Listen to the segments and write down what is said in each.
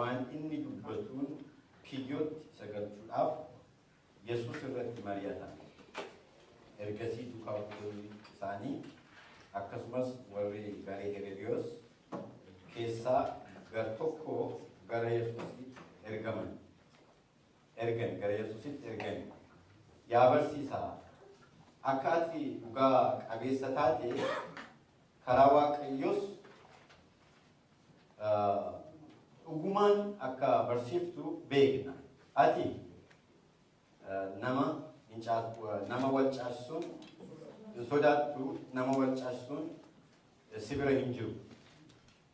waan inni dubbatuun kiyyootti sagalchuudhaaf Yesuus irratti mari'atan. Ergasii duukaa bu'uun isaanii akkasumas warri garee Heroodiyoos keessaa gar tokko gara Yesuusitti ergan gara Yesuusitti ergan. Yaa barsiisaa akka ati dhugaa qabeessa taate karaa Waaqayyoos dhugumaan akka barsiiftu beekna. Ati nama wal caasuun sodaattu, nama wal caasuun si bira hin jiru.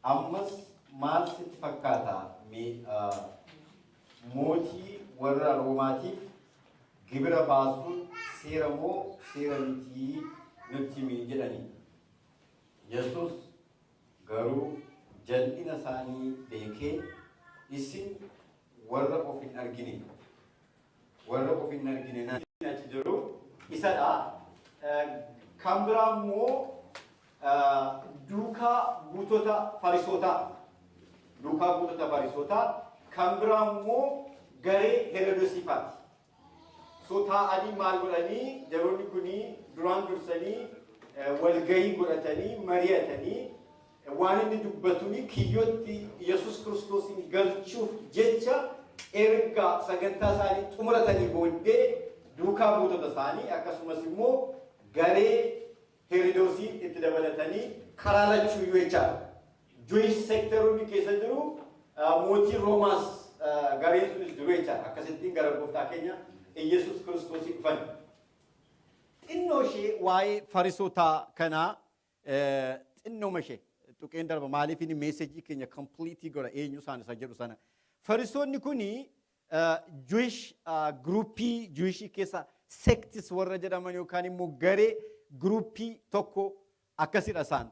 Ammas maal sitti fakkaata mootii warra Roomaatiif gibira baasuun seera moo seera mitii nutti himi jedhani. Yesuus garuu jal'ina isaanii beekee isin warra of hin argine naan achi jiru isadha. Kan biraa immoo duukaa buutota Farisootaa kan biraa immoo garee Heroodosiifaati. So taa'anii maal godhanii jaroonni kunii duraan dursanii walgahii godhatanii mari'atanii waan inni dubbatuuni kiyyootti Yesuus Kiristoosin galchuuf jecha erga sagantaa isaanii xumuratanii booddee duukaa buutota isaanii akkasumas immoo garee Heroodosii itti dabalatanii karaa lachuu jechaadha. Jewish sectoronni keessa jiru mootii Roomaas gareen sunis jiru jechaadha. Akkasittiin gara gooftaa keenya Yesuus Kiristoosii dhufan. Xinnoo ishee waa'ee Farisootaa kanaa xinnooma ishee tuqeen darba maaliif inni meesejii keenya kompiliitii godha eenyu isaan isa jedhu sana. Farisoonni kuni Jewish groupii Jewishii keessa sects warra jedhaman yookaan immoo garee groupii tokko akkasidha isaan.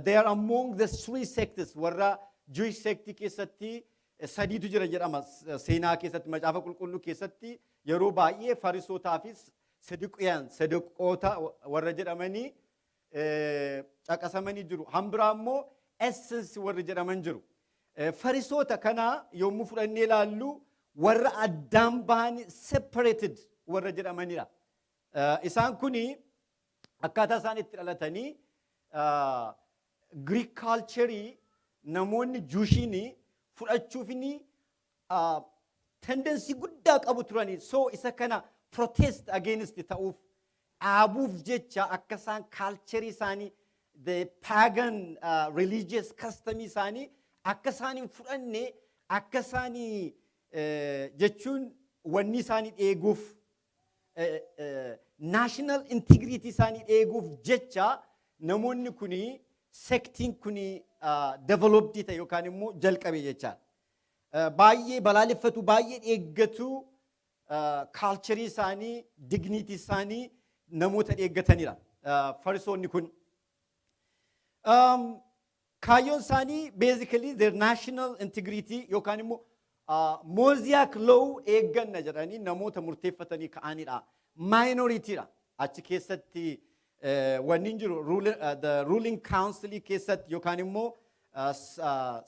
They are among the three sects warra Jewish sectii keessatti sadiitu jira jedhama seenaa keessatti macaafa qulqulluu keessatti yeroo baay'ee Farisootaafis Saduqoota warra jedhamanii caqasamanii jiru. Hambiraa immoo essence warra jedhaman jiru. Farisoota kana yommuu fudhannee ilaallu warra addaan bahanii separated warra jedhamanidha. Isaan kuni akkaataa isaan itti dhalatanii Greek culture namoonni Juushiini fudhachuufini tendency guddaa qabu turani. So isa kana protest against ta'uuf dhaabuuf jecha akka isaan culture isaanii the pagan religious custom isaanii akka isaaniin fudhanne akka isaanii jechuun wanni isaanii eeguuf national integrity isaanii eeguuf jecha namoonni kuni sektiin kuni developed ta'e yookaan immoo jalqabe jechaadha. Baay'ee balaaleffatu, baay'ee eeggatu culture isaanii, dignity isaanii namoota eeggatanidha. Farisoonni kun. Kaayyoon isaanii basically their national integrity yookaan immoo Mosaic law eegganna jedhanii namoota murteeffatanii ka'anidha. Minorityidha. Achi keessatti wanni jiru the ruling council keessatti yookaan immoo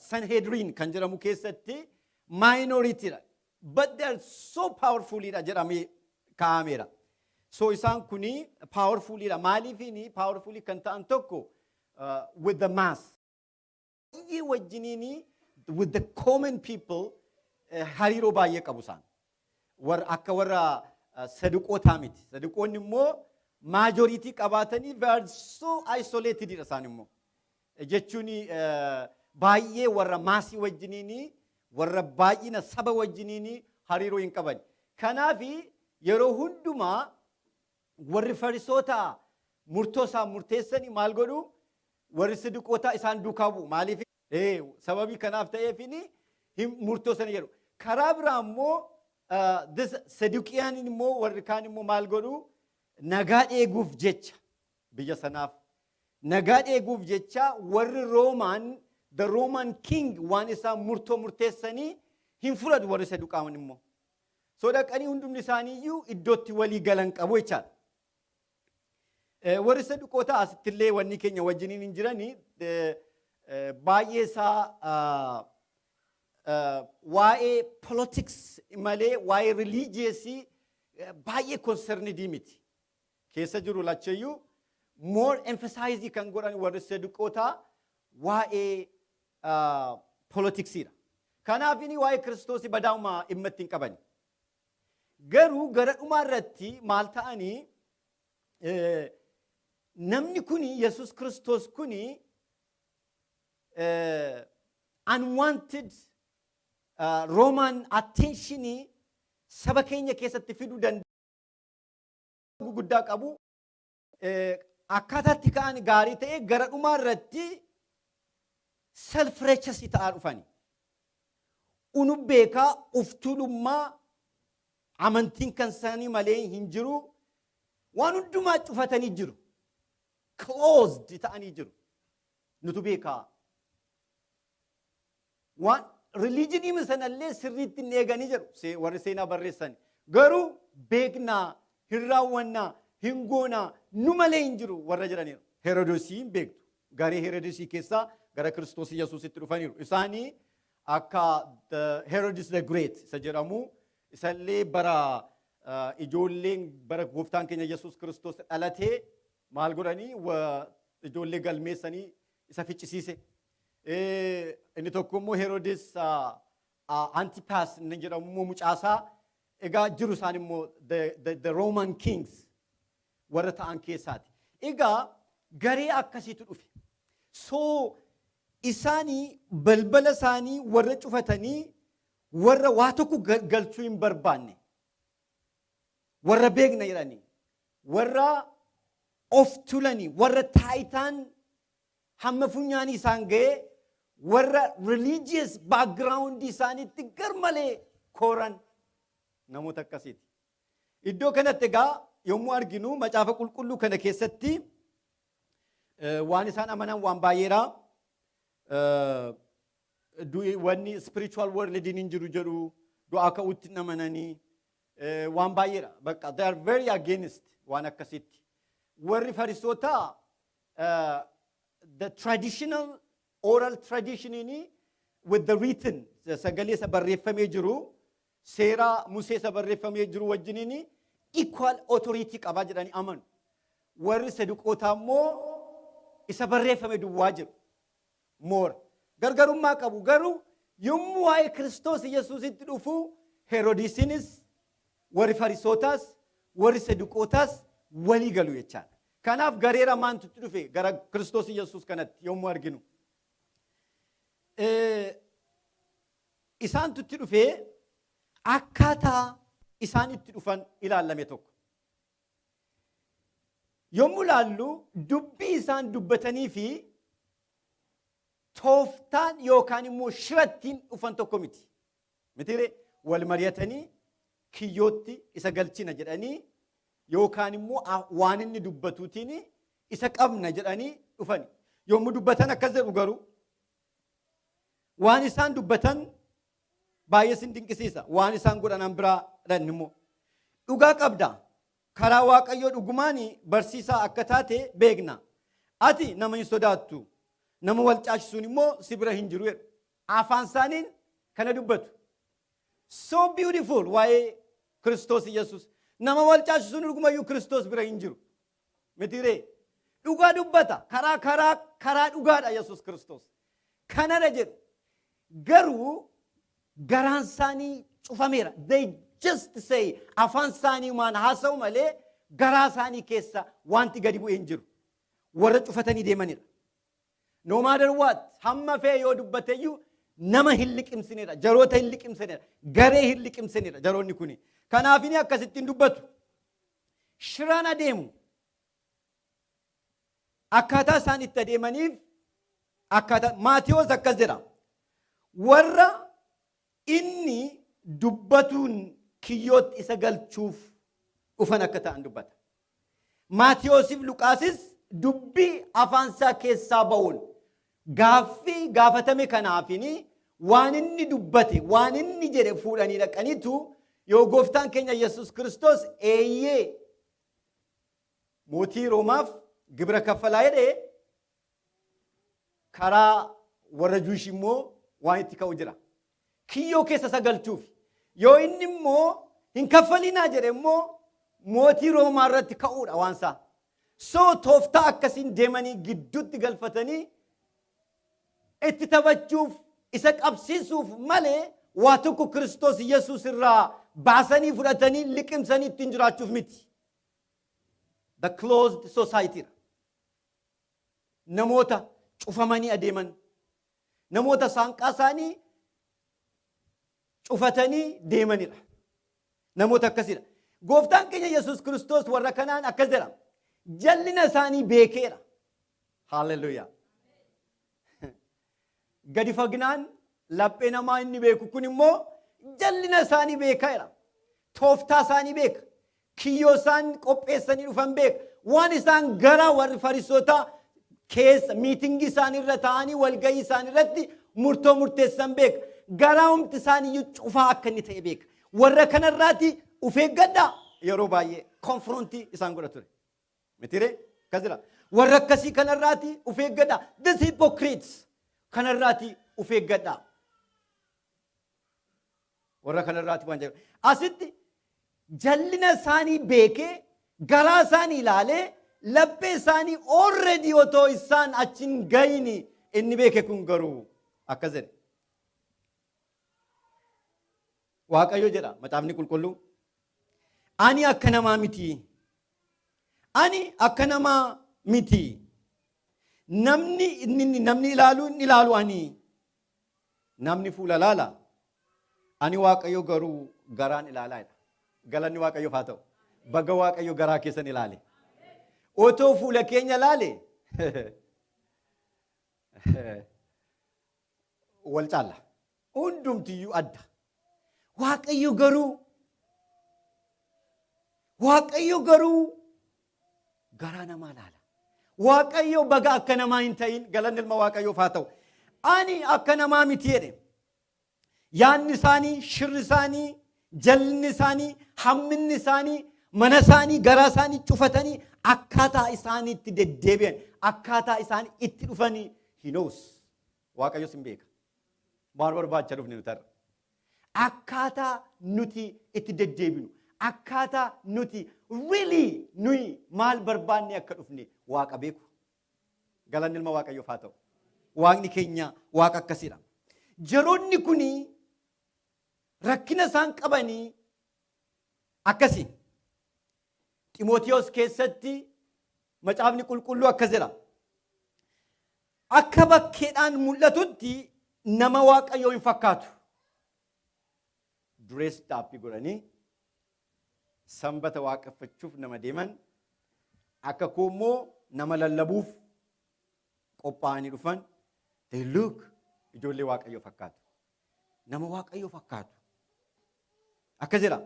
Sanhedrin kan jedhamu keessatti minorityidha. But they are so powerfulidha jedhamee kaa'ameera. So isaan kuni powerfulidha. Maaliifini powerfully kan ta'an tokko with the mass. Baay'ee wajjiniini with the common people hariiroo baay'ee qabu isaan. Akka warra Saduqootaa miti. Saduqoonni immoo majority qabaatanii they are so isolated isaan immoo. Jechuun baay'ee warra maasii wajjiniini warra baay'ina saba wajjiniini hariiroo hin qaban. Kanaaf yeroo hundumaa warri Farisoota murtoo isaan murteessanii maal godhu warri Saduqootaa isaan duukaa bu'u. Maaliif sababii kanaaf ta'eefini murtoo sana jedhu. Karaa biraa immoo Saduqiyaan immoo warri kaan immoo maal godhu nagaa eeguuf jecha biyya sanaaf nagaa eeguuf jecha warri Roomaan the Roman king waan isaan murtoo murteessanii hin fudhatu warri Saduqaan immoo. So dhaqanii hundumni isaanii iyyuu iddootti walii galan qabu jechaadha. Warri Saduqootaa asittillee wanni keenya wajjiniin hin jiranii baay'ee isaa waa'ee politics malee waa'ee religiyeesii baay'ee concerned miti. Keessa jiru lachayyuu more emphasize kan godhan warri Saduqootaa waa'ee politiksiidha. Kanaaf inni waa'ee Kiristoos badaa'umaa dhimma ittiin qabani. Garuu gara dhumaa irratti maal ta'anii namni kuni Yesuus Kiristoos kuni unwanted Roman attention saba keenya keessatti fiduu danda'u guddaa qabu. Akkaataatti ka'an gaarii ta'e gara dhumaa irratti self-righteous ta'aa dhufani. Unu beekaa uftuudhummaa amantiin kan isaanii malee hin jiru. Waan hundumaa cufatanii jiru. Closed ta'anii jiru. Nutu beekaa. Waan religion sanallee sirriitti hin eeganii jiru. Warri seenaa barreessan. Garuu beeknaa, hin raawwannaa, hin goonaa, nu malee hin jiru warra jedhaniiru. Heroodosii hin beektu. Garee Heroodosii keessaa gara Kiristoos Yesuusitti dhufaniiru. Isaanii akka Heroodis the Great isa jedhamu isallee bara ijoolleen bara gooftaan keenya Yesuus Kiristoos dhalatee maal godhanii ijoollee galmeessanii isa ficcisiise. Inni tokko immoo Heroodis Antipas inni jedhamu immoo mucaasaa egaa jiru isaan immoo the Roman Kings warra ta'an keessaati. Egaa garee akkasiitu dhufe. So isaanii balbala isaanii warra cufatanii warra waa tokko galchuu hin barbaanne warra beekna jedhanii warra of tulanii warra taayitaan hamma funyaanii isaan ga'ee warra religious background isaaniitti garmalee kooran namoota akkasiiti. Iddoo kanatti egaa yommuu arginu macaafa qulqulluu kana keessatti waan isaan amanan waan baay'eedha. Wanni spiritual world hin jiru jedhu du'aa ka'uutti amananii waan baay'eedha. Bakka they are very against waan akkasitti. Warri Farisootaa the traditional oral tradition with the written sagalee isa barreeffamee jiru seera Musee isa barreeffamee jiru wajjiniin equal authority qabaa jedhanii amanu. Warri Saduqootaa immoo isa barreeffame duwwaa jiru. More gargarummaa qabu. Garuu yommuu waa'ee Kiristoos Yesuusitti dhufu Heroodisiinis warri Farisootaas warri Saduqootaas walii galu jechaadha. Kanaaf garee lamaantu dhufe gara Kiristoos Yesuus kanatti yommuu arginu. Isaantu dhufee akkaataa isaan itti dhufan ilaalame tokko. Yommuu laallu dubbii isaan dubbatanii fi tooftaan yookaan immoo shirattiin dhufan tokko miti. Mitiire wal mari'atanii kiyyootti isa galchina jedhanii yookaan immoo waan inni dubbatuutiin isa qabna jedhanii dhufani. Yommuu dubbatan akkas jedhu garuu waan isaan dubbatan baay'ee sin dinqisiisa. Waan isaan godhan biraadhaan immoo dhugaa qabda. Karaa Waaqayyoo dhugumaan barsiisaa akka taate beekna. Ati nama hin sodaattu. Nama wal caashisuun immoo si bira hin jiru jedhu. Afaan isaaniin kana dubbatu. So beautiful waa'ee Kiristoos Yesuus. Nama wal caashisuun dhugumayyuu Kiristoos bira hin jiru. Mitiiree dhugaa dubbata. Karaa dhugaadha Yesuus Kiristoos. Kanadha jedhu. Garuu garaan isaanii cufameera. They just say afaan isaanii maan haasa'u malee garaa isaanii keessa wanti gadi bu'ee hin jiru. Warra cufatanii deemanidha. No matter what, hamma fee yoo dubbateyyuu nama hin liqimsinedha. Jaroota hin liqimsinedha. Garee hin liqimsinedha jaroonni kuni. Kanaaf inni akkasittiin dubbatu. Shiraan adeemu. Akkaataa isaan itti adeemaniif akkaataa Maatiyos akkas jedha. Warra inni dubbatuun kiyyootti isa galchuuf dhufan akka ta'an dubbata. Maatiyosiif Luqaasis dubbii afaansaa keessaa ba'uun gaaffii gaafatame kanaafini waan inni dubbate waan inni jedhe fuudhanii dhaqaniitu yoo gooftaan keenya Yesuus Kiristoos eeyyee mootii Roomaaf gibira kaffalaa jedhee karaa warra Juush immoo waan itti ka'u jira. kiyyoo keessa sagalchuuf yoo inni immoo hin kaffalinaa jedhe immoo mootii Roomaa irratti ka'uudha waan isaa. So tooftaa akkasiin deemanii gidduutti galfatanii itti taphachuuf isa qabsiisuuf malee waa tokko Kiristoos Yesuus irraa baasanii fudhatanii liqimsanii ittiin jiraachuuf miti. The closed society. Namoota cufamanii adeeman. Namoota saanqaa isaanii cufatanii deemanidha. Namoota akkasiidha. Gooftaan keenya Yesuus Kiristoos warra kanaan akkas jedha. Jallina isaanii beekeera. Hallelujah. Gadi faginaan laphee namaa inni beeku kun immoo jallina isaanii beekeera. Tooftaa isaanii beeka. Kiyyoo isaan qopheessanii dhufan beeka. Waan isaan gara warri Fariisotaa keessa miitingii isaanii irra ta'anii walgahii isaanii irratti murtoo murteessan beeka. Garaa humti isaanii cufaa akka inni ta'e beeka. Warra kanarraati of eeggadhaa yeroo baay'ee konfrontii isaan godha ture. Mitiree kasira warra akkasii kanarraati of eeggadhaa. This hypocrites kanarraati of eeggadhaa. Warra kanarraati waan jedhu. Asitti jallina isaanii beekee garaa isaanii ilaalee laphee isaanii already otoo isaan achin gayini inni beeke kun garuu akkas jedhe. Waaqayyo jedha macaafni qulqulluu. Ani akka namaa miti. Ani akka namaa miti. Namni ilaalu ani. Namni fuula laala. Ani Waaqayyo garuu garaan ilaalaa. Galanni Waaqayyoof haa ta'u. Baga Waaqayyo garaa keessan ilaale. Otoo fuula keenya ilaale wal caalla. Hundumtiyyuu adda. Waaqayyo garuu garaa namaa ilaala. Waaqayyo baga akka namaa hin ta'in galanni ilma Waaqayyoof haa ta'u. Ani akka namaa miti jedhe. Yaanni isaanii, shirri isaanii, jallinni isaanii, hamminni isaanii, mana isaanii, garaa isaanii cufatanii akkaataa isaanii itti deddeebi'an, akkaataa isaanii itti dhufanii he knows. Waaqayyos hin beeka. Maal barbaacha dhufne nuti har'a. Akkaataa nuti itti deddeebinu, akkaataa nuti really nuyi maal barbaanne akka dhufne Waaqa beeku. Galanni ilma Waaqayyoof haa ta'u. Waaqni keenya Waaqa akkasiidha. Jaroonni kuni rakkina isaan qabanii akkasi. Ximootiyoos keessatti macaafni qulqulluu akkas jedha. Akka bakkeedhaan mul'atutti nama Waaqayyoo hin fakkaatu. Durees dhaabbii godhanii sanbata waaqeffachuuf nama deeman akka koommoo nama lallabuuf qophaa'anii dhufan. They look ijoollee Waaqayyoo fakkaatu. Nama Waaqayyoo fakkaatu. Akkas jedha.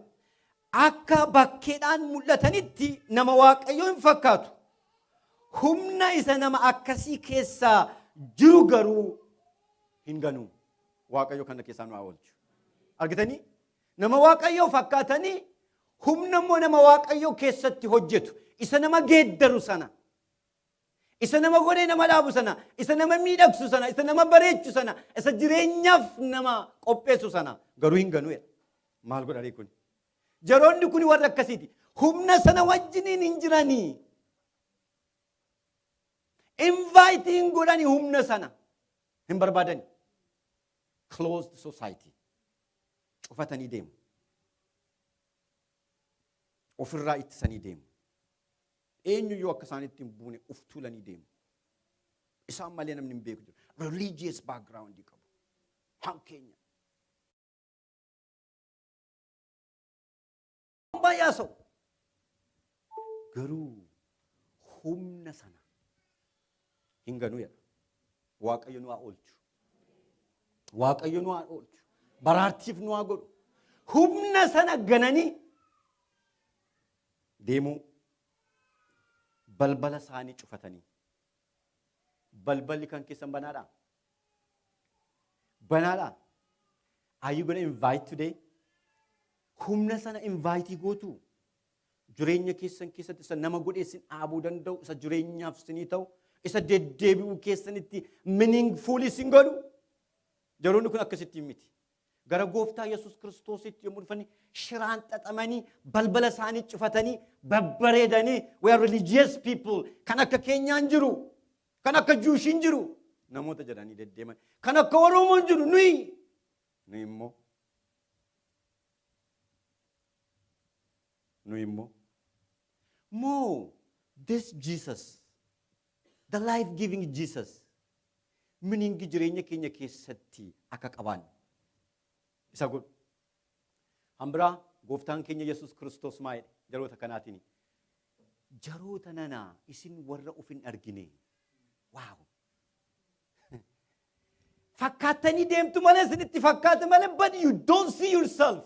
Akka bakkeedhaan mul'atanitti nama Waaqayyoo hin fakkaatu. Humna isa nama akkasii keessaa jiru garuu hin ganu. Waaqayyo kana keessaa nu haa oolchu. Argitanii? Nama Waaqayyoo fakkaatanii humna immoo nama Waaqayyoo keessatti hojjetu. Isa nama geeddaru sana. Isa nama godhee nama dhaabu sana. Isa nama miidhagsu sana. Isa nama bareechu sana. Isa jireenyaaf nama qopheessu sana. Garuu hin ganu. Maal godhanii kun? Jaroonni kun warra akkasiiti. Humna sana wajjiniin hin jiranii. Inviting godhanii humna sana hin barbaadani. Closed society. Cufatanii deemu. Ofirraa ittisanii deemu. Eenyuyyuu akka isaanitti hin buune of tuulanii deemu. Isaan malee namni hin beeku jiru. Religious background qabu. Hankeenya. Baay'aasoo. Garuu humna sana hin ganu jedha. Waaqayyo nu haa oolchu. Waaqayyo nu haa oolchu. Baraartiif nu haa godhu. Humna sana gananii deemuu. Balbala isaanii cufatanii. Balballi kan keessan banaadhaa? Banaadhaa? Are you going to invite today? Humna sana invite gootu. Jireenya keessan keessatti isa nama godheessin dhaabuu danda'u, isa jireenyaaf isinii ta'u, isa deddeebi'uu keessanitti meaningful isin godhu. Jaroonni kun akkasitti miti. gara gooftaa Yesuus Kiristoositti yommuu dhufanii shiraan xaxamanii balbala isaanii cufatanii babbareedanii we are religious people kan akka keenyaan jiru kan akka Juushiin jiru namoota jedhanii deddeeman kan akka Oromoon jiru nuyi immoo more this Jesus the life giving Jesus miningi jireenya keenya keessatti akka qabaan isa godhu hambira gooftaan keenya Yesuus Kiristoos maayedha jaroota kanaatiin jaroota nana isin warra ufin argine wow fakkaatanii deemtu malee isinitti fakkaata malee but you don't see yourself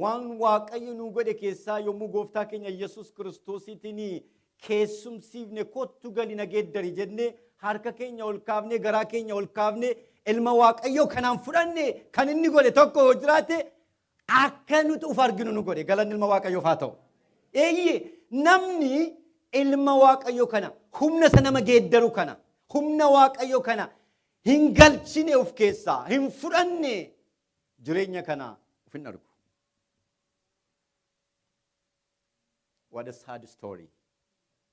waan waaqayyo nu godhe keessaa yommuu gooftaa keenya Yesuus Kiristoositiin keessumsiifne kottu gali nageeddari jennee harka keenya ol kaafne garaa keenya ol kaafne ilma waaqayyo kanaan fudhanne kan inni godhe tokko jiraate akka nuti uf arginu nu godhe galanni ilma waaqayyoof haa ta'u eeyyee namni ilma waaqayyo kana humna sana nama geeddaru kana humna waaqayyo kana hin galchine uf keessaa hin fudhanne jireenya kana uf hin argu. What a sad story.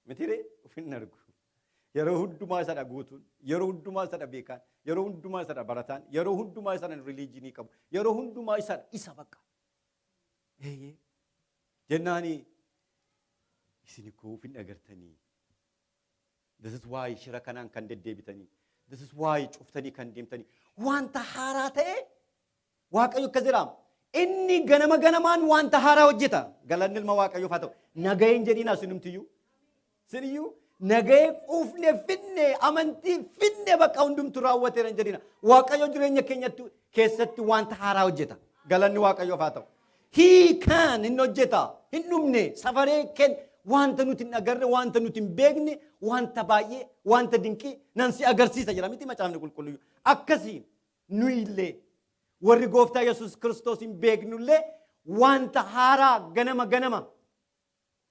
Mitire uf hin argu. Yeroo hundumaa isa dhaguutuun yeroo hundumaa isa beekan yeroo hundumaa isa barataan yeroo hundumaa isa religiinii qabu yeroo hundumaa isa bakka eeyyee jennaani isin koo uf hin agartanii this is why shira kanaan kan deddeebitanii this is why cuftanii kan deemtanii wanta haaraa ta'e waaqayyo akka jiraam inni ganama ganamaan wanta haaraa hojjeta galanni ilma waaqayyoof haa ta'u nagayeen jedhiinaa sinumtiyyuu siniyyuu nagayee quufne finne amantii finne bakka hundumtu raawwateera jedhina waaqayyo jireenya keenyatti keessatti wanta haaraa hojjeta galanni waaqayyoof haa ta'u he can hin hojjeta hin dhumne safaree ken wanta nuti hin agarre wanta nuti hin beekne wanta baay'ee wanta dinqii nan si agarsiisa jedha miti macaafni qulqulluu akkasii nu illee warri gooftaa Yesuus Kiristoos hin beeknullee wanta haaraa ganama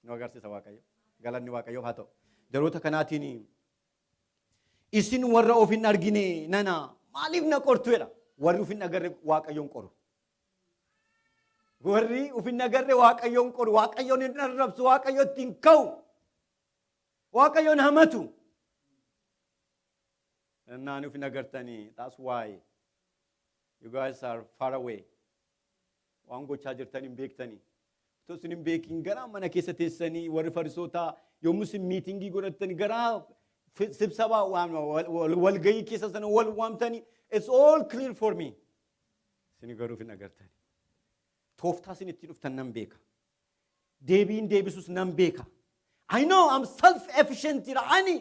nu agarsiisa waaqayyo galanni waaqayyoof haa ta'u jaroota kanaatiin isin warra of hin argine nana maaliif na qortu jedha warri of hin agarre waaqayyoon qoru warri of hin agarre waaqayyoon qoru waaqayyoon hin arrabsu waaqayyootti hin ka'u waaqayyoon hamatu naan of hin agartanii that's why you guys are far away waan gochaa jirtan hin beektanii tosin hin beekin garaa mana keessa teessanii warri farisootaa yommuu isin miitingii godhatanii garaa sibsabaa walgayii keessa sana wal waamtanii it's all clear for me isin garuu hin agartanii tooftaa isin itti dhuftan nan beeka deebiin deebisuus nan beeka I know I'm self efficient jedha ani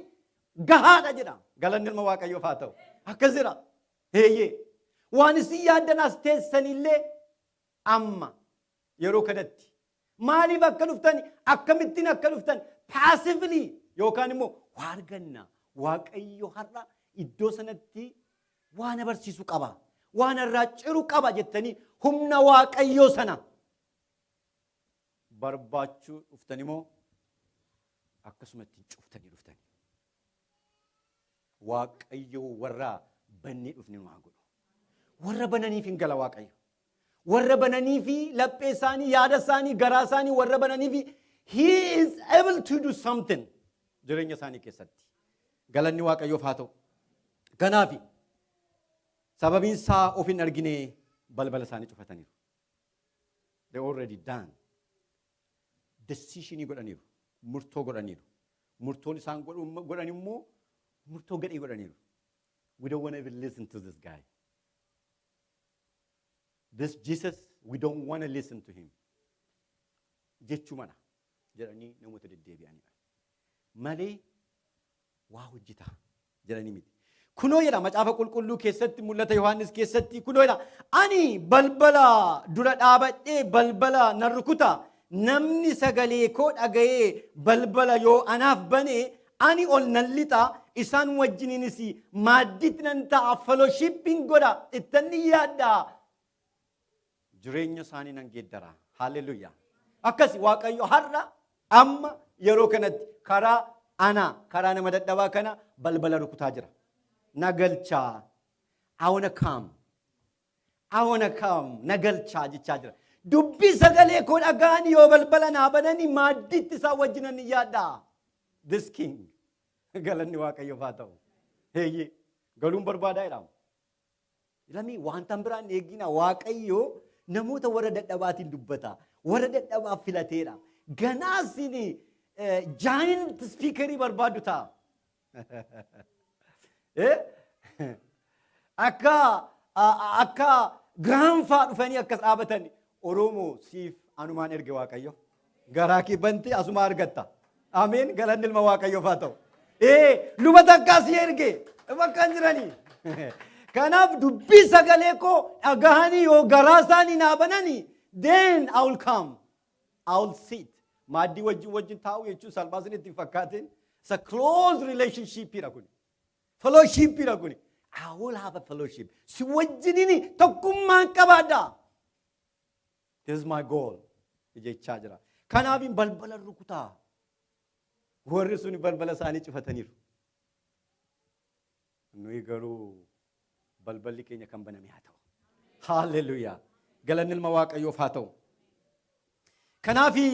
gahaadha jedha galanni ilma waaqayyoof haa ta'u akkas jedha heeyyee waan isin yaaddan as teessanillee amma yeroo kanatti maaliif akka dhuftan akkamittiin akka dhuftan passively yookaan immoo waa arganna waaqayyo har'a iddoo sanatti waan barsiisu qaba waan irraa ciru qaba jettanii humna waaqayyoo sana barbaachuu dhuftan immoo akkasumatti cuftanii dhuftanii waaqayyo warra bannee dhufne nu haa godhu warra bananiif hin gala waaqayyo warra bananii fi laphee isaanii yaada isaanii garaa isaanii warra bananii fi he is able to do something jireenya isaanii keessatti galanni waaqayyoof haa ta'u kanaaf sababiin isaa of hin argine balbala isaanii cufataniiru they already done decision godhaniiru murtoo godhaniiru murtoon isaan godhan immoo murtoo gadhee godhaniiru we don't want to even listen to this guy this Jesus we don't want to listen to him jechumana jedhanii namoota deddeebi'aniidha malee waa hojjeta jedhanii miti kunoo jedha macaafa qulqulluu keessatti mul'ata Yohaannis keessatti kunoo jedha ani balbala dura dhaabadhee balbala nan rukuta namni sagalee koo dhaga'ee balbala yoo anaaf bane ani ol nan lixa isaan wajjiniinis maaddiitti nan ta'a fellowshipping godha ittanni yaadda jireenya isaanii nan geeddara haleluuyaa akkasi waaqayyo har'a amma yeroo kanatti karaa nama dadhabaa kana balbala rukutaa jira nagalchaa I want to come I wanna come. Nagalcha jechajira. Dubbi sagalee koo dhagaanii yoo balbala naa bananii maaddiitti isaa wajjinan ni yaadda. This king. Galanni Waaqayyoof haa ta'u. Heeyyee galuun barbaadaa jedhama. Ilami wantan biraan eegina Waaqayyoo namoota warra dadhabaatiin dubbata. Warra dadhabaaf filateedha. Ganaasini giant speakerii barbaadu ta'a. Akka gaanfaa dhufanii akkas dhaabatanii Oromoo siif anumaan erge Waaqayyo. Garaa kee bantee asuma argatta. Ameen galanni ilma Waaqayyoof haa ta'u. Luba takkaa si erge bakka hin jiranii. Kanaaf dubbii sagalee koo dhagahanii yoo garaa isaanii naa bananii then I will come. I will sit. Maaddii wajjin taa'u jechuun salphaa isinitti hin fakkaatin. It's a close relationship hira kuni. Fellowship hira kuni. I will have a fellowship. Si wajjinini tokkummaan qabaadha. This is my goal. Jechaa jira. Kanaafin balbala rukutaa. Warri suni balbala isaanii cufataniiru. Nuyi garuu balballi keenya kan baname haa ta'u. Hallelujah. Galanni ilma Waaqayyoof haa ta'u. Kanaafi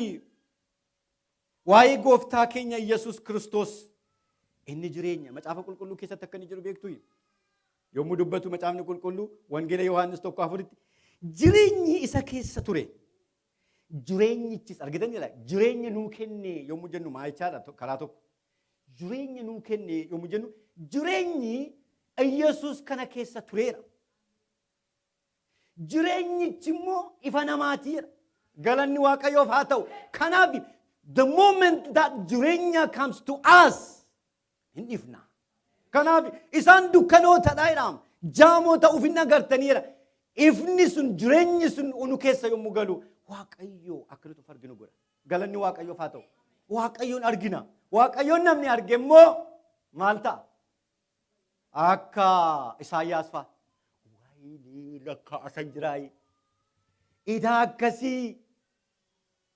waa'ee gooftaa keenya Yesuus Kiristoos inni jireenya macaafa qulqulluu keessatti akka inni jiru beektu. Yommuu dubbatu macaafni qulqulluu wangeela Yohaannis 1:4 jireenyi isa keessa ture. Jireenyichis argitanii jireenya nuu kenne yommuu jennu maal jechaadha karaa tokko. Jireenya nuu kenne yommuu jennu jireenyi Yesuus kana keessa tureera. Jireenyichi immoo ifa namaatiira. Galanni Waaqayyoof haa ta'u. Kanaaf the moment that jireenya comes to us hin ifna. Kanaaf isaan dukkanootadha jedhama. Jaamoota ufin agartaniira. Ifni sun jireenyi sun unu keessa yommuu galu Waaqayyoo akka nuti arginu godha. Galanni Waaqayyoof haa ta'u. Waaqayyoon argina. Waaqayyoon namni arge immoo maal ta'a? Akka Isaayyaas fa'a. Waayee lakka asan jiraayi. Idaa akkasii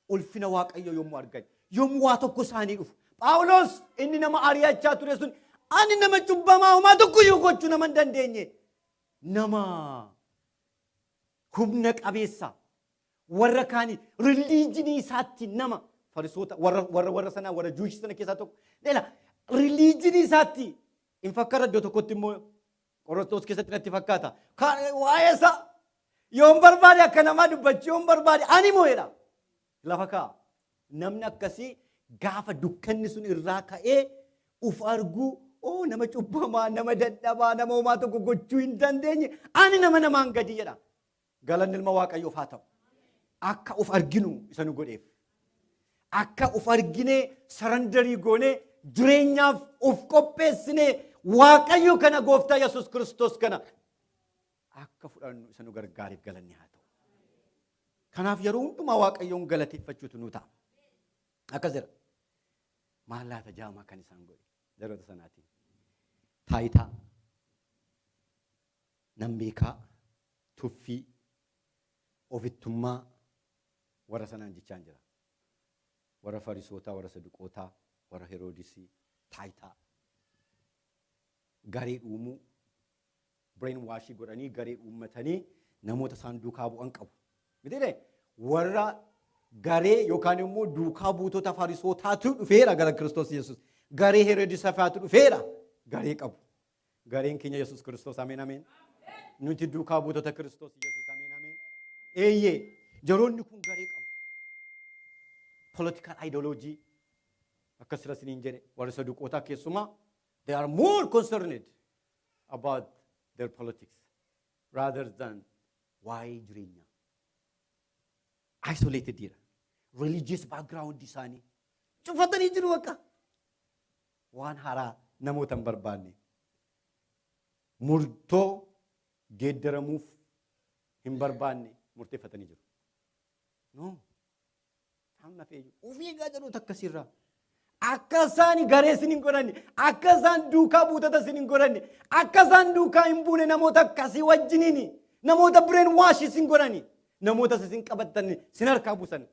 ulfina Waaqayyoo yommuu argan. Yommuu waa tokko isaanii dhufu. Phaawulos inni nama ari'achaa ture sun ani nama cubbamaa homaa tokko yoo gochuu nama hin dandeenye. Nama humna qabeessa. Warra kaanii reliijinii isaatti nama farisoota warra sanaa warra juushii sana keessaa tokko. Leela reliijinii isaatti in fakkaata iddoo tokkotti immoo Qorontos keessatti natti fakkaata. Waa'ee isaa yoon barbaade akka namaa dubbachuu yoon barbaade ani moo'edha. Lafa kaa namni akkasii gaafa dukkanni sun irraa ka'ee uf arguu nama cubbamaa nama dadhabaa nama homaa tokko gochuu hin dandeenye ani nama namaan gadi jedha. Galanni ilma Waaqayyoof haa ta'u. Akka uf arginu isa nu godheef. Akka uf arginee sarandarii goonee jireenyaaf uf qopheessinee Waaqayyo kana gooftaa Yesuus Kiristoos kana akka fudhannu isa nu gargaareef galanni haa ta'u. Kanaaf yeroo hundumaa Waaqayyoon galateeffachuutu nu ta'a. Akkas jira. Maallaqa jaamaa kan isaan godhe yeroota sanaatiin. Taayitaa, nambeekaa, tuffii, ofittummaa warra sanaan jechaan jira. Warra Farisootaa, warra Saduqootaa, warra Heroodisii, taayitaa. Garee uumuu, brain washii godhanii garee uummatanii namoota isaan duukaa bu'an qabu. Mitiidhe warra garee yookaan immoo duukaa buutota Farisootaatu dhufeera gara Kiristoos Yesuus. Garee Heroodisafaatu dhufeera garee qabu. Gareen keenya Yesuus Kiristoos ameen ameen. Nuti duukaa buutota Kiristoos Yesuus ameen ameen. Eeyyee jaroonni kun garee qabu. Political ideology akkas rasiniin jedhe warra Saduqootaa keessumaa they are more concerned about their politics rather than waa'ee jireenya. Isolated dira. Religious background isaanii cufatanii jiru akka waan haraa namoota hin barbaanne. Murtoo geeddaramuuf hin barbaanne murteeffatanii jiru. No. Amma feeyu. Ufii gaajanu takkasirraa. Akka isaan garee isin hin godhanne, akka isaan duukaa buutota isin hin godhanne, akka isaan duukaa hin buune namoota akkasii wajjiniini, namoota brain wash isin godhani, namoota isin qabattan isin harkaa buusan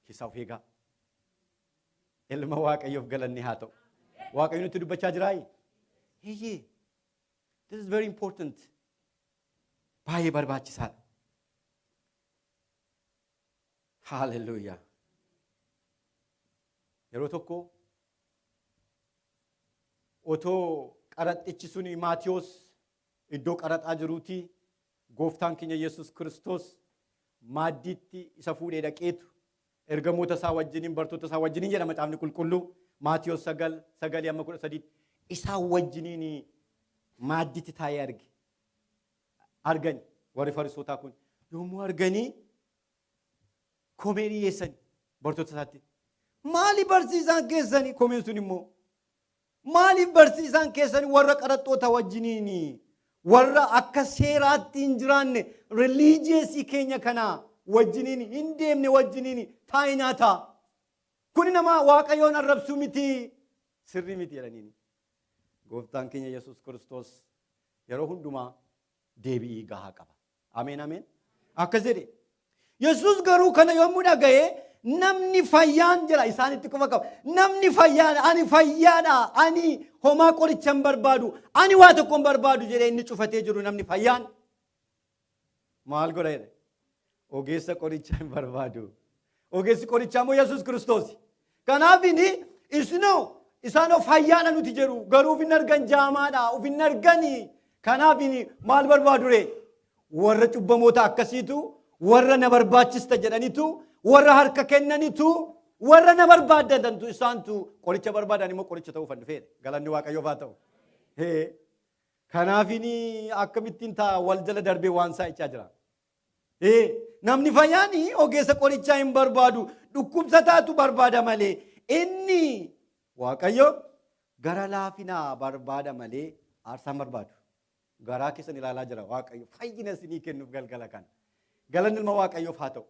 keessaa of eegaa. Ilma Waaqayyoof galanni haa ta'u. Waaqayyo nutti dubbachaa jiraayi. This is very important. Baay'ee barbaachisaadha. Haalleluuyaa. Yeroo tokko otoo qaraxichi suni Maatiyos iddoo qaraxaa jiruuti gooftaan keenya Yesuus Kiristoos maaddiitti isa fuudhee dhaqeetu ergamoota isaa wajjiniin bartoota isaa wajjiniin jedha macaafni qulqulluu Maatiyos 9:13 isaa wajjiniin maaddiitti taa'ee argani warri Farisootaa kun yommuu arganii komee dhiyeessani bartoota isaatti maaliif barsiisaan keessanii komeen sun immoo maaliif barsiisaan keessanii warra qaraxxoota wajjiniin warra akka seeraatti hin jiraanne religiyeesii keenya kana wajjiniin hin deemne wajjiniin taa'ee nyaata kun nama waaqayyoon arrabsuu miti sirrii miti jedhaniin gooftaan keenya Yesuus Kiristoos yeroo hundumaa deebii gahaa qaba. Ameen ameen. Akkas jedhe Yesuus garuu kana yommuu dhaga'e namni fayyaan jira isaanitti qofa qaba. Namni fayyaan ani fayyaadha ani homaa qoricha hin barbaadu ani waa tokko hin barbaadu jedhee inni cufatee jiru namni fayyaan maal godha jedhe ogeessa qoricha hin barbaadu. Ogeessi qorichaa immoo Yesuus Kiristoos. Kanaaf inni isaanoo fayyaadha nuti jedhu garuu uf hin argan jaamaadha uf hin argani. Kanaaf inni maal barbaadu ree warra cubbamoota akkasiitu warra na barbaachista jedhanitu warra harka kennanitu warra na barbaadantu isaantu qoricha barbaadan immoo qoricha ta'uu fannifeedha. Galanni Waaqayyoof haa ta'u. Kanaaf inni akkamittiin ta'a wal jala darbee waan saa'ichaa jira. Namni fayyaan ogeessa qorichaa hin barbaadu dhukkubsataatu barbaada malee inni Waaqayyo gara laafinaa barbaada malee aarsaan barbaadu. Garaa keessan ilaalaa jira Waaqayyo fayyina isinii kennuuf galgala kana. Galanni ilma Waaqayyoof haa ta'u.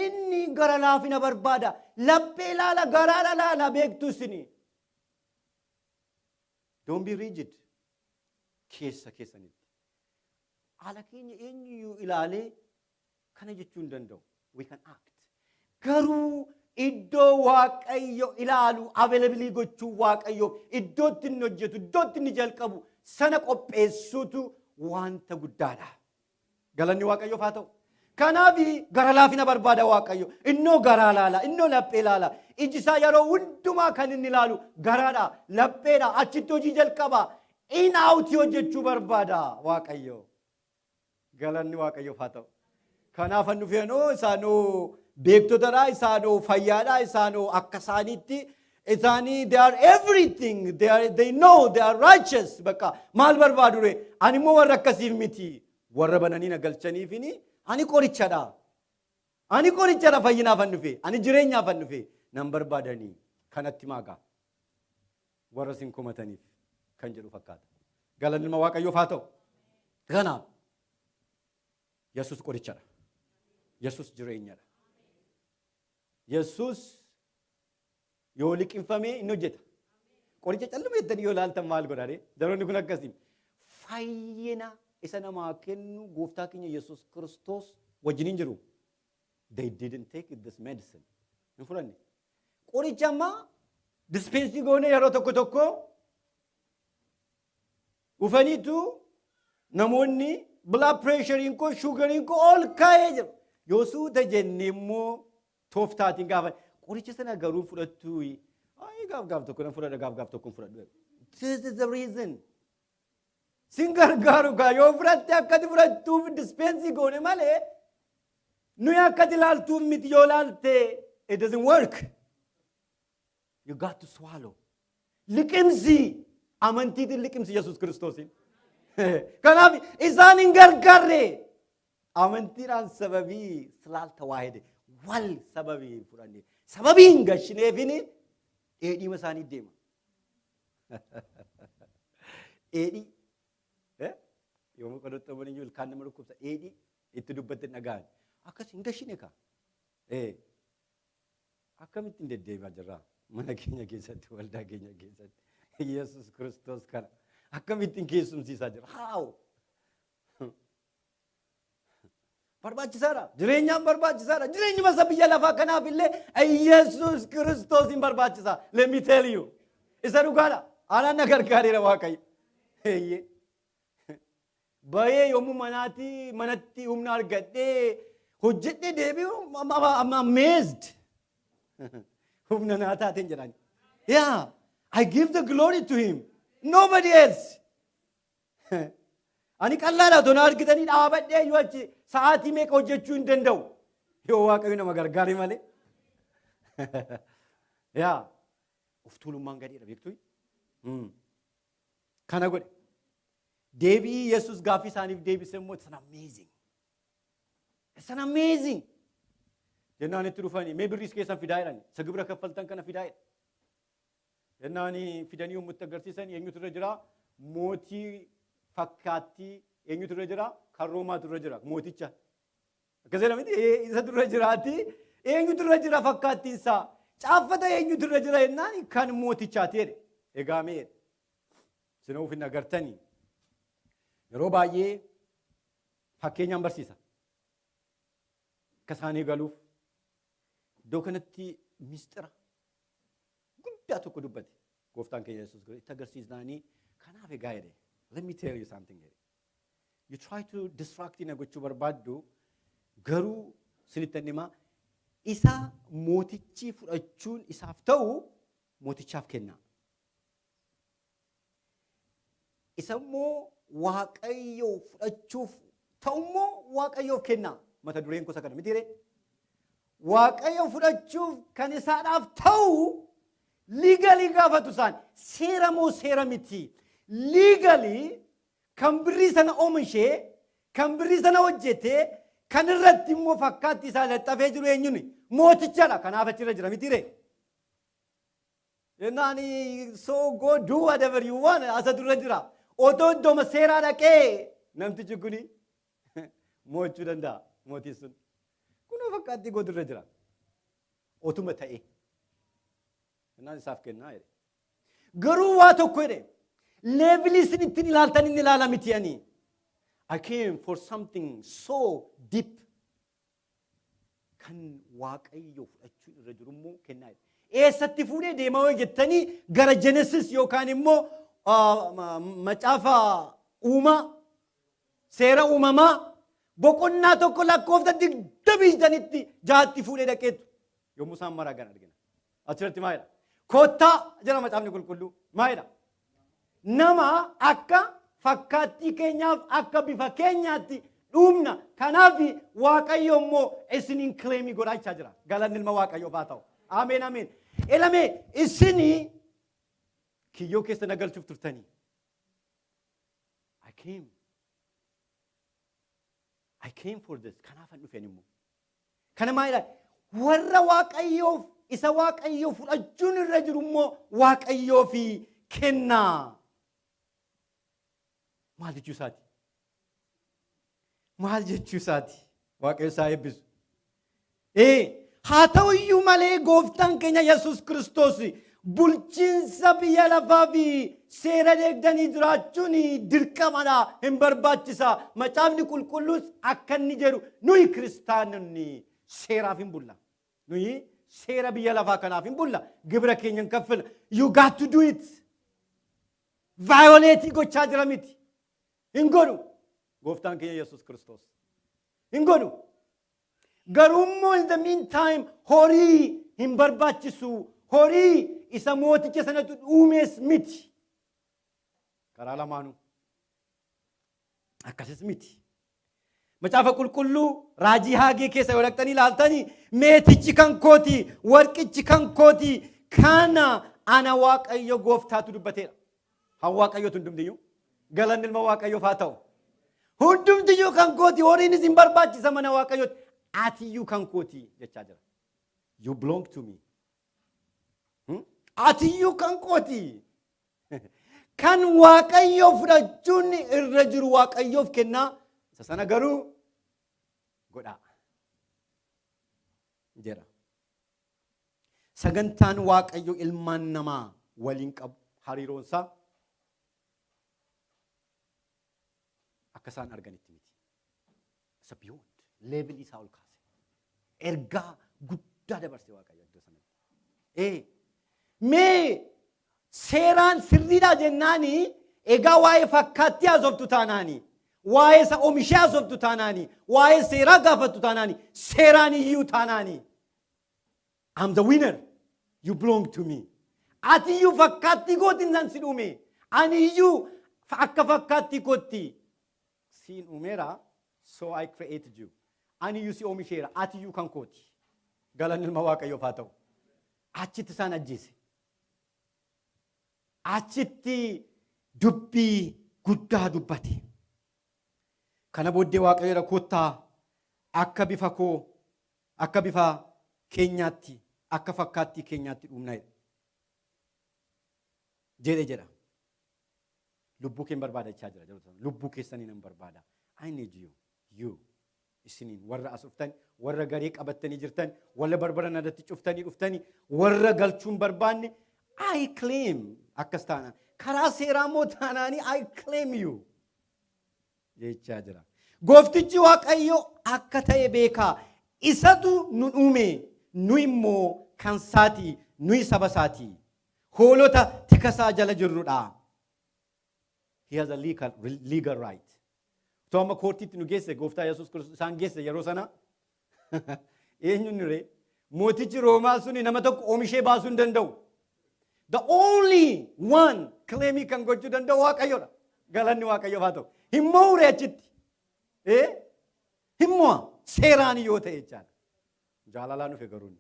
Inni gara laafina barbaada. Laphee ilaala garaa ilaala beektu isini. Don't be rigid. Keessanitti. Haala keenya eenyuyyuu ilaalee kana jechuu hin danda'u. We can act. Garuu iddoo Waaqayyo ilaalu availabilii gochuu Waaqayyo iddootti inni hojjetu iddootti inni jalqabu sana qopheessuutu wanta guddaadha. Galanni Waaqayyoof haa ta'u. Kanaaf gara laafina barbaada Waaqayyo. Innoo garaa ilaala, innoo laphee ilaala. Iji isaa yeroo hundumaa kan inni ilaalu garaadha, lapheedha, achitti hojii jalqaba. In out hojjechuu barbaada Waaqayyo. Galanni Waaqayyoof haa ta'u. Kanaaf hannu feenoo isaanoo beektotadha, isaanoo fayyaadha, isaanoo akka isaaniitti isaanii they are everything, they know they are righteous. Bakka maal barbaadu ree? Ani immoo warra akkasiif miti. Warra bananii na galchaniifini ani qorichadha. Ani qorichadha fayyinaaf han dhufe. Ani jireenyaaf han dhufe. Nan barbaadanii kanatti maagaa. Warra sin komataniif kan jedhu fakkaata. Galanni ilma Waaqayyoof haa ta'u. Kanaaf Yesuus qorichadha. Yesuus jireenyadha. Yesuus yoo liqinfamee inni hojjeta. Qoricha calluma jettanii yoo ilaaltan maal godhare? Daroonni kun akkasiin fayyina isa namaa kennu gooftaa keenya Yesuus Kiristoos wajjiniin jiru. They didn't take this medicine. Hin fudhanne. Qoricha ammaa dispensii goone yeroo tokko dhufaniitu namoonni blood pressurein koo sugariin koo ol kaa'ee jiru. Yoo suuta jennee immoo tooftaatiin gaafa qoricha sana garuu fudhattuu gaaf tokko nan fudhadha gaaf tokko hin fudhadhu. This is the reason. Sin gargaaru gaa yoo fudhatte akkati fudhattuuf dispensii goone malee nuyi akkati ilaaltuuf miti yoo ilaalte it doesn't work. You got to swallow. Liqimsi amantiitiin liqimsi Yesuus Kiristoosin. Kanaaf isaan hin gargaarre amantiidhaan sababii silaalta waa'ee wal sababii fudhanne sababii hin gashineefini dheedhiima isaanii deema. Dheedhii yommuu qodottoman iyyuu ilkaan nama dhukkubsa dheedhii itti dubbatti dhagaan akkas hin gashine kaa. Akkamittiin deddeebi'aa jirra mana keenya keessatti waldaa keenya keessatti Yesuus Kiristoos kana akkamittiin keessumsiisaa jira. Haaw barbaachisaadha. Jireenyaan barbaachisaadha. Jireenyuma isa biyya lafaa kanaaf illee Yesuus Kiristoos hin barbaachisa. Let me tell you. Isa dhugaadha. Anaan na gargaareera Waaqayyo. Bahee yommuu manatti humna argadhee hojjedhee deebi'u I'm amazed. Humna naa taateen jedhani. Yeah, I give the glory to him. Nobody else. Ani qallaadha otoo na argitanii dhaabadhee yoo achi sa'aatii meeqa hojjechuu hin danda'u. Yoo Waaqayyo nama gargaare malee. Yaa of tuulummaan gadiidha beektu. Kana godhe. Deebii Yesuus gaaffii isaaniif deebise immoo it's an amazing. It's an amazing. Jennaan itti dhufanii mee birriis keessan fidaa jedhani. Isa gibira kaffaltan kana fidaa jedha. Jennaan fidanii yommuu itti agarsiisan eenyutu irra jira? Mootii fakkaattii eenyutu irra jira? Kan Roomaatu irra jira. Mooticha. Akkasii namatti isa irra jiraati. Eenyutu irra jira fakkaattiin isaa? Caaffata eenyutu irra jira jennaan kan mootichaati jedhe. Egaa mee isin of hin agartanii. Yeroo baay'ee fakkeenyaan barsiisa. Akka isaanii galuuf iddoo kanatti mistira guddaa tokko dubbate. Gooftaan keenya Yesuus itti agarsiisnaanii kanaaf egaa jedhe. Let me tell you something jedhe. You try to distract na gochuu barbaaddu garuu sinitti himaa isa mootichi fudhachuun isaaf ta'u mootichaaf kenna. Isa immoo Waaqayyo fudhachuuf ta'u immoo Waaqayyoof kenna. Mata dureen kuusa kana mitiire. Waaqayyo fudhachuuf kan isaadhaaf ta'u legally gaafatu isaan seera moo seera miti. Legally kan birrii sana oomishee kan birrii sana hojjetee kan irratti immoo fakkaatti isaa laxxafee jiru eenyuuni mootichadha. Kanaaf achirra jira mitiire. Jennaani so go do whatever you want asa durra jira. Otoo iddooma seeraa dhaqee namtichi kuni mo'achuu danda'a mootiin sun. Kunoo fakkaattii godurra jira. Otuma ta'e. Jennaan isaaf kennaa jedhe. Garuu waa tokko jedhe. Leevilii isin ittiin ilaaltan inni ilaala miti ani. I came for something so deep. Kan Waaqayyo fudhachuun irra jiru immoo kennaa jedhe. Eessatti fuudhee deemaa yoo jettanii gara Genesis yookaan immoo macaafa uumaa seera uumamaa boqonnaa tokko lakkoofsa 25 jaatti fuudhee dhaqeetu yommuu isaan maragan argina. Achirratti maalidha? Kottaa jira macaafni qulqulluu maalidha? Nama akka fakkaattii keenyaaf akka bifa keenyaatti dhumna. Kanaaf Waaqayyo immoo isiniin kileemii godhachaa jira. Galanni ilma Waaqayyoof haa ta'u. Ameen ameen. Elamee isinii kiyyoo keessa nagalchuuf turtanii. I came for this. Kanaafan dhufeen immoo. Kana maalidha? Warra Waaqayyoof isa Waaqayyoo fudhachuun irra jiru immoo Waaqayyoof kennaa. Maal jechuu isaati? Maal jechuu isaati? Waaqayyo isaa eebbisu. Haa ta'u iyyuu malee gooftaan keenya Yesuus Kiristoos bulchiinsa biyya lafaa fi seera eegdanii jiraachuun dirqamadha, hin barbaachisa. Macaafni qulqulluus akka inni jedhu nuyi kiristaanonni seeraaf hin bulla. Nuyi seera biyya lafaa kanaaf hin bulla. Gibira keenya hin kaffala. You got to do it. Violate gochaa jira miti. Hin godhu. Gooftaan keenya Yesuus Kiristoos. Hin godhu. Garummoo in the meantime horii hin barbaachisu. Horii isa mooticha sanatu uumees miti. Karaa lamaanuu. Akkasis miti. Macaafa qulqulluu raajii Haagee keessa yoo dhaqxanii ilaaltanii meetichi kan kooti, warqichi kan kooti, kana ana Waaqayyo gooftaatu dubbateera. Haa Waaqayyootu hundumtiyyuu. Galanni ilma Waaqayyoof haa ta'u. Hundumtiyyuu kan kooti, horiinis hin barbaachisa mana Waaqayyooti. Atiyyuu kan kooti jechaa jira. You belong to me. Atiyyuu kan kooti. Kan Waaqayyoo fudhachuun irra jiru Waaqayyoof kennaa. Isa sana garuu godhaa. Jira. Sagantaan Waaqayyo ilmaan namaa waliin qabu hariiroonsaa akka isaan arganitti miti. Isa beyond level isaa ol kaase. Ergaa guddaa dabarsee Waaqayyo iddoo sanatti. Mee seeraan sirriidha jennaani egaa waa'ee fakkaattii haasoftu taanaani waa'ee isa oomishaa haasoftu taanaani, waa'ee seeraa gaafattu taanaani, seeraan iyyuu taanaani. I'm the winner. You belong to me. Ati iyyuu fakkaattii kootiin nan si uume. Ani iyyuu akka fakkaattii kootti siin uumeera. So I created you. Ani iyyuu si oomisheera. Ati iyyuu kan kooti. Galanni ilma Waaqayyoof haa ta'u. Achitti isaan ajjeese. Achitti dubbii guddaa dubbate. Kana booddee Waaqayyo kottaa akka bifa koo, akka bifa keenyaatti, akka fakkaattii keenyaatti uumna jedha. Lubbuu keen barbaadachaa jira. Lubbuu keessanii nan barbaada. I need you. Isiniin warra as dhuftan, warra garee qabattanii jirtan, warra barbaran adatti cuftanii dhuftanii, warra galchuun barbaanne, I claim akkas taanaan. Karaa seeraa moo taanaanii I claim you. Jechaa jira. Gooftichi Waaqayyo akka ta'e beekaa. Isatu nu uume, nu immoo kan saati, nu saba saati. Hoolota tikasaa jala jirrudha. He has a legal right. Tooma koortiitti nu geesse gooftaa Yesuus Kiristoos isaan geesse yeroo sana. Eenyuun nure mootichi Roomaa suni nama tokko oomishee baasuu hin danda'u. The only one claimii kan gochuu danda'u Waaqayyoodha. Galanni Waaqayyoof haa ta'u. Hin mo'ure achitti. Hin mo'a seeraan yoo ta'e jechaadha. Jaalalaa nufe garuun.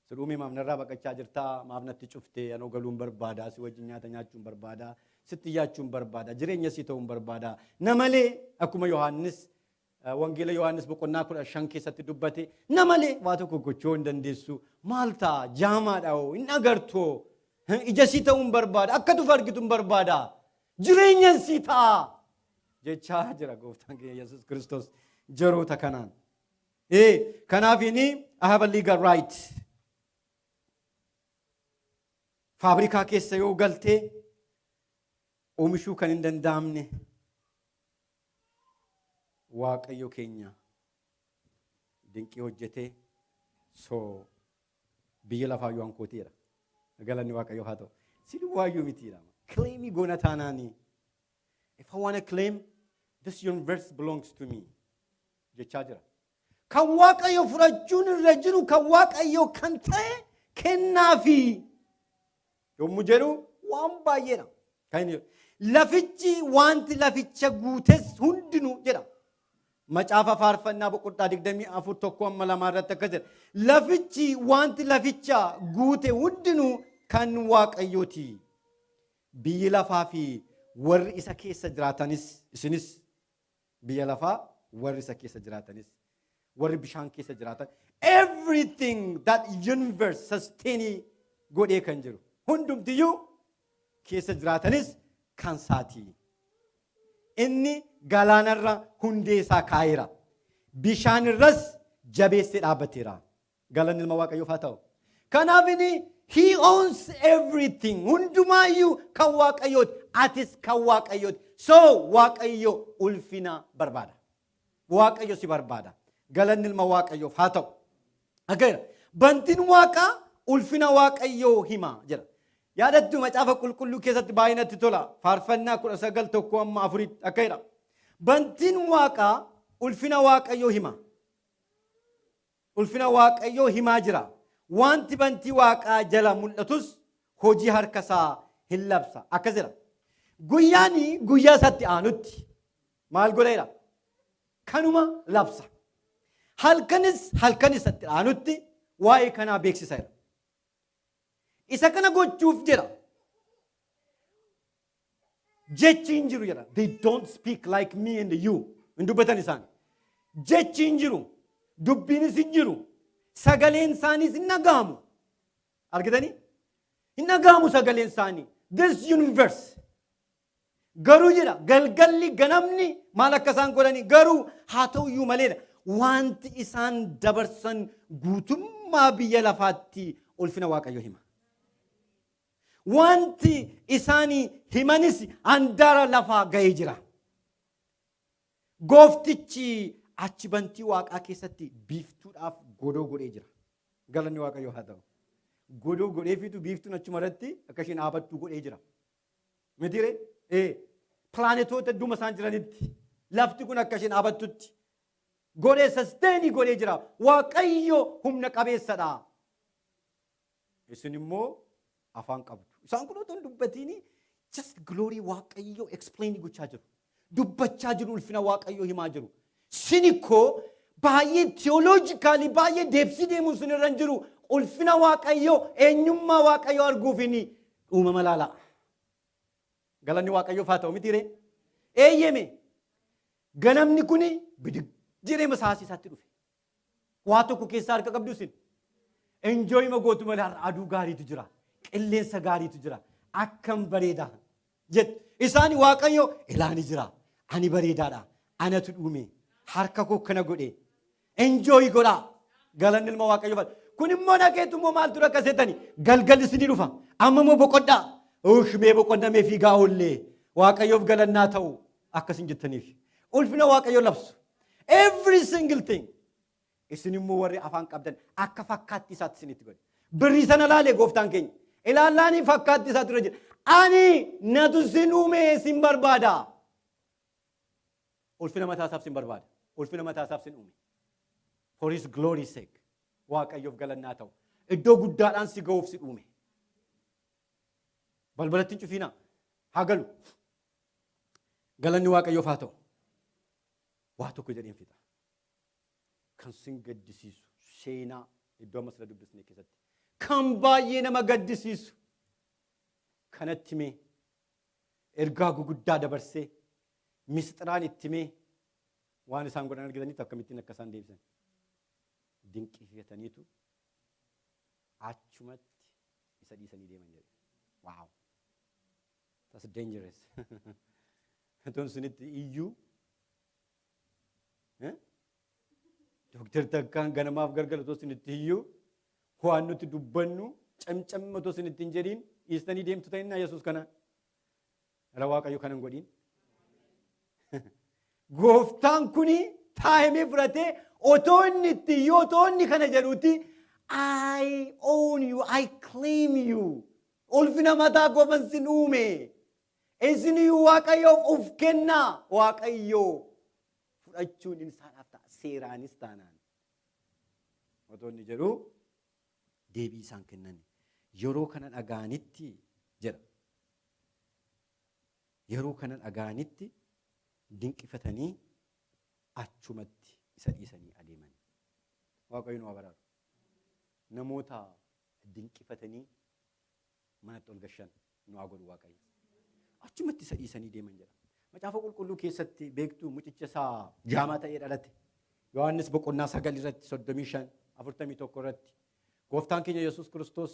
Sidhuumii maaf narraa baqachaa jirtaa, maaf natti cuftee, anoo galuun barbaadaa, si wajjin nyaata nyaachuun barbaadaa, sitti yaachuun barbaadaa, jireenya sii ta'uun barbaadaa. Namalee akkuma Yohaannis wangeela Yohaannis boqonnaa 15 keessatti dubbate, namalee waa tokko gochuu hin dandeessu. Maal ta'a jaamaadha hoo hin agartoo. Ija sii ta'uun barbaada, akka tufa argituun barbaada. Jireenya sii ta'a. Jechaa jira gooftaan keenya Yesuus Kiristoos jaroota kanaan. Kanaaf inni I have a legal right. Faabrikaa keessa yoo galtee oomishuu kan hin danda'amne Waaqayyo keenya dinqii hojjetee so biyya lafaa yoo hankooteera. Galanni Waaqayyoof haa ta'u. Siin waayyuu mitiidha. Claimii goona taanaanii. If I want to claim, this universe belongs to me. Jechaa jira. Kan Waaqayyo fudhachuun irra jiru kan Waaqayyo kan ta'e kennaafi. Yommuu jedhu waan baay'eedha. Lafichi wanti laficha guutes hundinuu jedha. Macaafa faarfannaa boqonnaa 24 tokko amma 2 irratti akkas jedha. Lafichi wanti laficha guute hundinuu kan Waaqayyooti. Biyyi lafaa fi warri isa keessa jiraatanis isinis biyya lafaa warri isa keessa jiraatanis warri bishaan keessa jiraatan everything that universe sustain godhee kan jiru hundumtiyyuu keessa jiraatanis kan saati. Inni galaanarra hundee isaa kaa'eera. Bishaanirras jabeessee dhaabbateera. Galanni ilma Waaqayyoof haa ta'u. Kanaaf inni he owns everything. Hundumayyuu kan Waaqayyooti. Atis kan Waaqayyooti. So Waaqayyo ulfina barbaada. Waaqayyo si barbaada. Galanni ilma Waaqayyoof haa ta'u. Agarra. Bantiin Waaqaa ulfina Waaqayyoo hima jira. Yaadattu macaafa qulqulluu keessatti baay'inatti tola. Faarfannaa 19 tokko amma 4 akka jedha. Bantiin Waaqaa ulfina Waaqayyoo hima. Ulfina Waaqayyoo himaa jira. Wanti bantii Waaqaa jala mul'atus hojii harkasaa hin labsa. Akkas jedha. Guyyaanii guyyaa isaatti aanutti maal godheera? Kanuma labsa. Halkanis halkan isatti aanutti waa'ee kanaa beeksiseera. Isa kana gochuuf jedha. Jechi hin jiru jedha. They don't speak like me and you. Hin dubbatan isaan. Jechi hin jiru. Dubbiinis hin jiru. Sagaleen isaaniis hin dhaga'amu. Argitanii? Hin dhaga'amu sagaleen isaanii. This universe. Garuu jedha galgalli ganamni maal akka isaan godhani garuu haa ta'uyyuu maleedha. Wanti isaan dabarsan guutummaa biyya lafaatti ulfina Waaqayyoo hima. Wanti isaanii himanis handaara lafaa ga'ee jira. Gooftichi achi bantii Waaqaa keessatti biiftuudhaaf godoo godhee jira. Galanni Waaqayyoo haa ta'u. Godoo godheefitu biiftuun achuma irratti akka isheen dhaabattu godhee jira. Mitiire? Plaanetoota dhuma isaan jiranitti lafti kun akka isheen abattutti godhee sasteenii godhee jira. Waaqayyo humna qabeessadha. Isin immoo afaan qabdu. Isaan kun otoo hin dubbatini just glory waaqayyo explain gochaa jiru. Dubbachaa jiru ulfina waaqayyo himaa jiru. Sinikoo baay'ee theologically baay'ee deebsii deemuun sun irra hin jiru. Ulfina waaqayyo eenyummaa waaqayyo arguufini uumama laala. Galanni waaqayyoof haa ta'u mitiire. Eeyyeme ganamni kuni bidig jireema saasii isaatti dhufe. Waa tokko keessaa harka qabdu isin. Enjoy ma gootu malee aduu gaariitu jira. Qilleensa gaariitu jira. Akkam bareeda. Jet isaani waaqayyo ilaani jira. Ani bareedaadha. Anatu dhume. Harka koo kana godhe. Enjoy godha. Galanni ilma waaqayyoof. Kun immoo nageetu immoo maaltu rakkaseetani? Galgalli isinii dhufa. Amma immoo boqodhaa. Mee boqonnamee fiigaa oollee. Waaqayyoof galannaa ta'u akkasin jettaniif. Ulfina waaqayyoo labsu. Every single thing. Isin immoo warri afaan qabdan akka fakkaatti isaatti isinitti godhe. Birrii sana laalee gooftaan keenya. Ilaallaanii fakkaatti isaatti irra jira. Ani natu sin uume sin barbaada. Ulfina mataa isaaf sin barbaada. Ulfina mataa isaaf sin uume. For his glory sake. Waaqayyoof galannaa ta'u. Iddoo guddaadhaan si ga'uuf si uume. Balbalatti hin cufiina. Haa galu. Galanni waaqayyoof haa ta'u. Waa tokko jedheen fixa. Kan sin gaddisiisu seenaa iddoo amma sila dubbisne keessatti. Kan baay'ee nama gaddisiisu. Kanatti mee ergaa guguddaa dabarsee misxiraan itti mee waan isaan godhan argitanitti akkamittiin akka isaan deebisan. Dinqifataniitu achumatti isa dhiisanii deeman jedhe. Wow. That's dangerous. Tuon sunitti iyyuu Dr. Takkaan ganamaaf gargara otoo sunitti iyyuu waan nuti dubbannu camcamma otoo sunitti hin jedhiin dhiistanii deemtu ta'inna Yesuus kana. Ala Waaqayyo kana hin godhiin. Gooftaan kuni taa'imee fudhatee otoo inni itti iyyuu otoo inni kana jedhuuti I own you, I claim you. Ulfina mataa qofan sin uume. Isin iyyuu Waaqayyoof of kennaa. Waaqayyoo fudhachuun isaanaaf ta'a. Seeraanis taanaan. Otoo inni jedhu deebii isaan kennan. Yeroo kana dhaga'anitti jedha. Yeroo kana dhaga'anitti dinqifatanii achumatti isa dhiisanii adeeman. Waaqayyo nu abaraaru. Namoota dinqifatanii manatti ol gashan nu haa godhu Waaqayyo. Achumatti isa dhiisanii deeman jedha. Macaafa qulqulluu keessatti beektuu mucicha isaa jaamaa ta'ee dhalate. Yohaannis boqonnaa 9 irratti 35 41 irratti gooftaan keenya Yesuus Kiristoos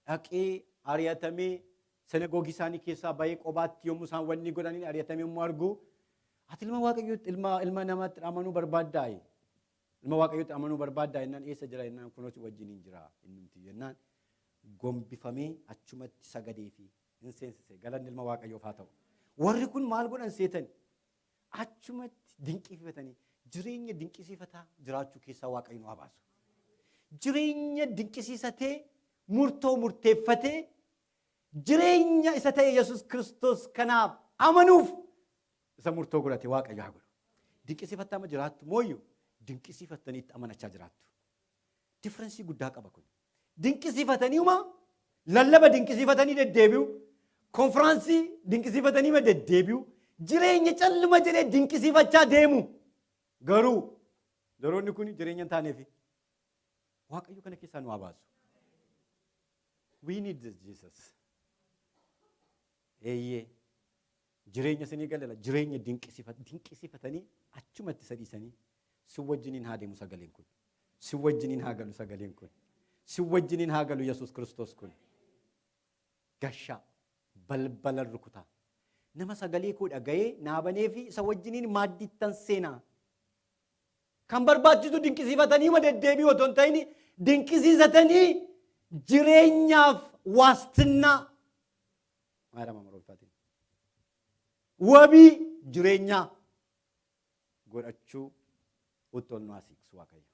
dhaqee ari'atamee sinagoogii isaanii keessaa bahee qobaatti yommuu isaan wanni godhanii ari'atamee yommuu argu ati ilma Waaqayyootti ilma namaatti amanuu barbaaddaa? Ilma Waaqayyootti amanuu barbaaddaa jennaan eessa jira jennaan kunooti wajjiniin jira innumti jennaan gombifamee achumatti sagadee fi hin seensise. Galanni ilma Waaqayyoof haa ta'u. Warri kun maal godhan seetan? Achumatti dinqifatanii jireenya dinqisiifataa jiraachuu keessaa Waaqayyo nu haa baasu. Jireenya dinqisiisatee murtoo murteeffatee jireenya isa ta'e Yesuus Kiristoos kanaaf amanuuf isa murtoo godhate Waaqayyo haa godhu. Dinqisiifataa ma jiraattu mooyyuu dinqisiifataniitti amanachaa jiraattu. Differensii guddaa qaba kun. Dinqisiifataniiuma lallaba dinqisiifatanii deddeebi'u. Konfiraansii dinqisiifatanii ma deddeebi'u. Jireenya calluma jedhee dinqisiifachaa deemu. Garuu daroonni kun jireenya hin taaneefi Waaqayyo kana keessaa nu haa baasu. We need this Jesus. Eeyyee jireenya isinii galala jireenya dinqisiifatanii achumatti isa dhiisanii si wajjiniin haa deemu sagaleen kun. Si wajjiniin haa galu sagaleen kun. Si wajjiniin haa galu Yesuus Kiristoos kun. Gashaa balbala rukutaa. Nama sagalee koo dhaga'ee naabanee fi isa wajjiniin maaddittan seenaa. Kan barbaachisu dinqisiifatanii ma deddeebi'u otoo hin ta'in dinqisiisatanii jireenyaaf waastinaa. Maadama maroofaatiin. Wabii jireenyaa godhachuu utti ol nu asiiksu Waaqayyo.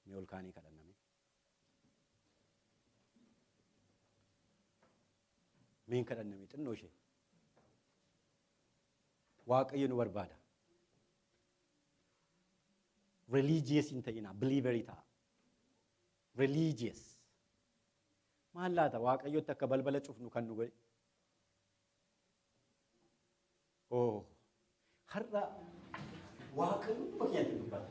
Mee ol kaanii kadhanname. Meen kadhanname xinnoo ishee. waaqayyo nu barbaada. Religious hin ta'ina, believerii ta'a. Religious. Maal laata waaqayyotti akka balbala cufnu kan nu godhe? Har'a waaqayyo bakka itti dubbata.